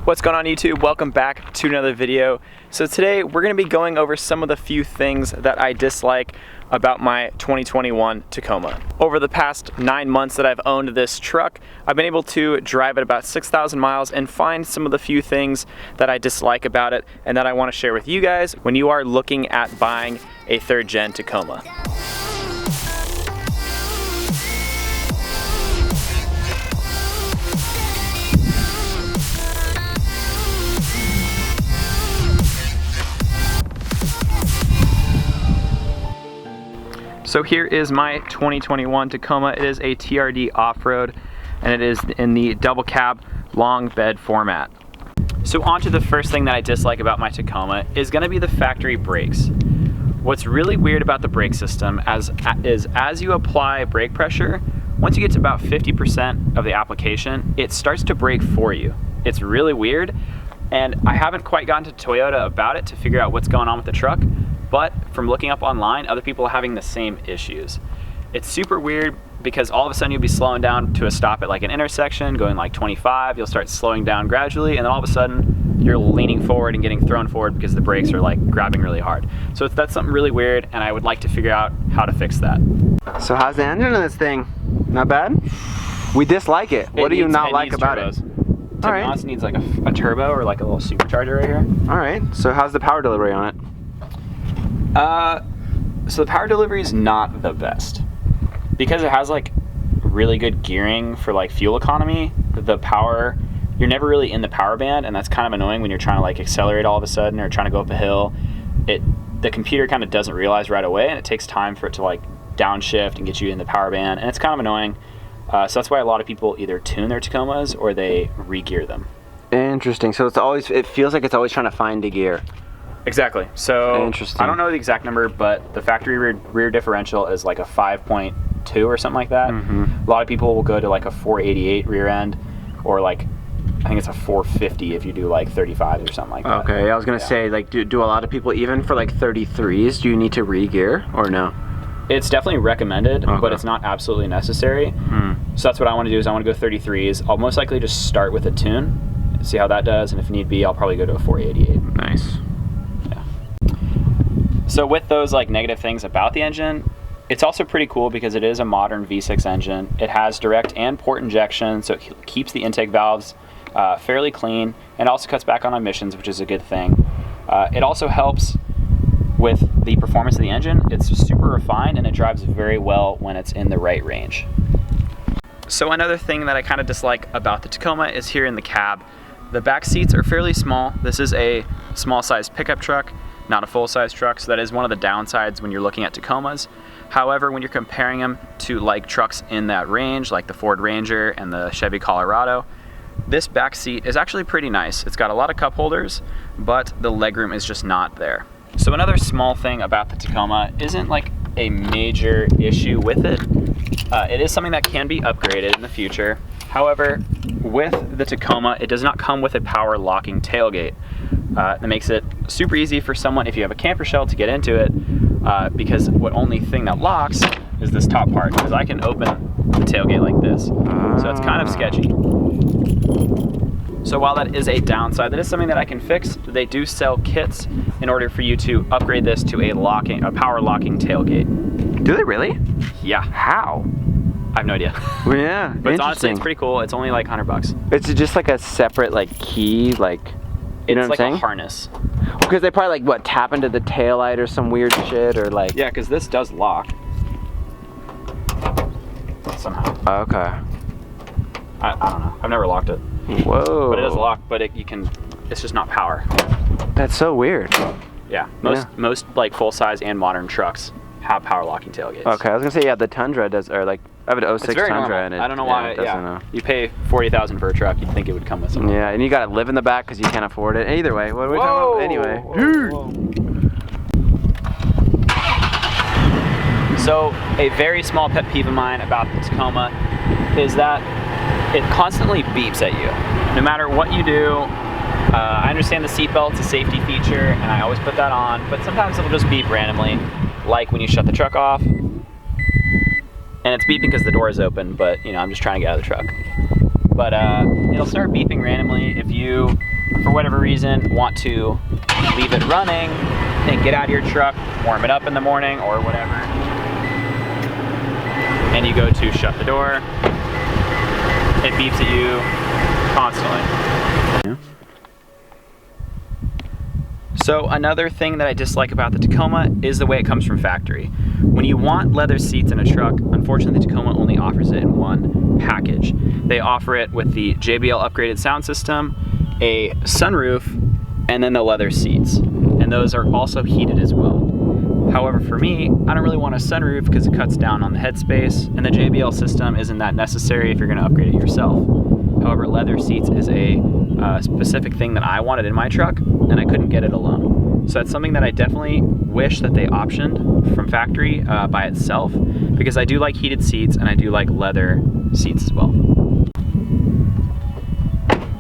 What's going on YouTube? Welcome back to another video. So today we're going to be going over some of the few things that I dislike about my 2021 Tacoma. Over the past 9 months that I've owned this truck, I've been able to drive it about 6,000 miles and find some of the few things that I dislike about it and that I want to share with you guys when you are looking at buying a 3rd gen Tacoma. So here is my 2021 Tacoma. It is a TRD off-road and it is in the double cab long bed format. So on to the first thing that I dislike about my Tacoma is gonna be the factory brakes. What's really weird about the brake system is as you apply brake pressure, once you get to about 50% of the application, it starts to brake for you. It's really weird, and I haven't quite gotten to Toyota about it to figure out what's going on with the truck. But from looking up online, other people are having the same issues. It's super weird because all of a sudden you'll be slowing down to a stop at like an intersection, going like 25, you'll start slowing down gradually, and then all of a sudden you're leaning forward and getting thrown forward because the brakes are like grabbing really hard. So that's something really weird, and I would like to figure out how to fix that. So how's the engine on this thing? Not bad? We dislike it. What do you not like about it? To be honest, it needs like a turbo or like a little supercharger right here. All right, so how's the power delivery on it? So the power delivery is not the best. Because it has like really good gearing for like fuel economy, the power, you're never really in the power band, and that's kind of annoying when you're trying to like accelerate all of a sudden or trying to go up a hill. The computer kind of doesn't realize right away, and it takes time for it to like downshift and get you in the power band, and it's kind of annoying. So that's why a lot of people either tune their Tacomas or they re-gear them. Interesting, so it feels like it's always trying to find a gear. Exactly. So interesting. I don't know the exact number, but the factory rear differential is like a 5.2 or something like that. A lot of people will go to like a 488 rear end, or like I think it's a 450 if you do like 35 or something like that. Okay, I was gonna say, like, do a lot of people, even for like 33s, do you need to re-gear or no? It's definitely recommended, but it's not absolutely necessary. So that's what I want to do, is I want to go 33s. I'll most likely just start with a tune, see how that does, and if need be, I'll probably go to a 488. Nice. So with those like negative things about the engine, it's also pretty cool because it is a modern V6 engine. It has direct and port injection, so it keeps the intake valves fairly clean, and also cuts back on emissions, which is a good thing. It also helps with the performance of the engine. It's super refined and it drives very well when it's in the right range. So another thing that I kind of dislike about the Tacoma is here in the cab. The back seats are fairly small. This is a small sized pickup truck, not a full-size truck, so that is one of the downsides when you're looking at Tacomas. However, when you're comparing them to like trucks in that range, like the Ford Ranger and the Chevy Colorado, this back seat is actually pretty nice. It's got a lot of cup holders, but the legroom is just not there. So another small thing about the Tacoma isn't like a major issue with it. It is something that can be upgraded in the future. However, with the Tacoma, it does not come with a power locking tailgate. That makes it super easy for someone, if you have a camper shell, to get into it, because what only thing that locks is this top part, because I can open the tailgate like this. So it's kind of sketchy. So while that is a downside, that is something that I can fix. They do sell kits in order for you to upgrade this to a power locking tailgate. Do they really? Yeah. How? I have no idea. Well, yeah, but honestly, it's pretty cool. It's only like $100. It's just like a separate like key, like, you know what I'm saying? It's like a harness. Because they probably like, what, tap into the taillight or some weird shit, or like... Yeah, because this does lock. Somehow. Okay. I don't know. I've never locked it. Whoa. But it does lock, but it's just not power. That's so weird. Yeah. Most like full-size and modern trucks have power locking tailgates. Okay, I was gonna say, yeah, the Tundra does, or like, I have an 06 Tundra, normal. and I don't know why. Yeah, you pay $40,000 for a truck, you'd think it would come with something. Yeah, and you gotta live in the back because you can't afford it. Either way, what are we talking about? Anyway. Whoa. So a very small pet peeve of mine about the Tacoma is that it constantly beeps at you. No matter what you do, I understand the seatbelt's a safety feature, and I always put that on, but sometimes it'll just beep randomly, like when you shut the truck off. And it's beeping because the door is open, but you know, I'm just trying to get out of the truck. But it'll start beeping randomly if you whatever reason want to leave it running and get out of your truck, warm it up in the morning or whatever, and you go to shut the door, it beeps at you constantly. Yeah. So another thing that I dislike about the Tacoma is the way it comes from factory. When you want leather seats in a truck, unfortunately the Tacoma only offers it in one package. They offer it with the JBL upgraded sound system, a sunroof, and then the leather seats. And those are also heated as well. However, for me, I don't really want a sunroof because it cuts down on the headspace, and the JBL system isn't that necessary if you're going to upgrade it yourself. However, leather seats is a specific thing that I wanted in my truck, and I couldn't get it alone. So that's something that I definitely wish that they optioned from factory by itself, because I do like heated seats and I do like leather seats as well.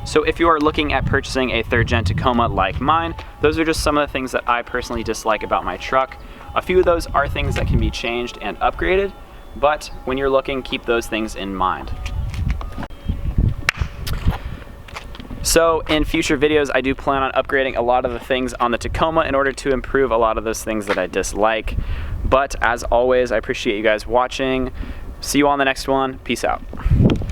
So if you are looking at purchasing a 3rd gen Tacoma like mine, those are just some of the things that I personally dislike about my truck. A few of those are things that can be changed and upgraded, but when you're looking, keep those things in mind. So in future videos, I do plan on upgrading a lot of the things on the Tacoma in order to improve a lot of those things that I dislike. But as always, I appreciate you guys watching. See you on the next one. Peace out.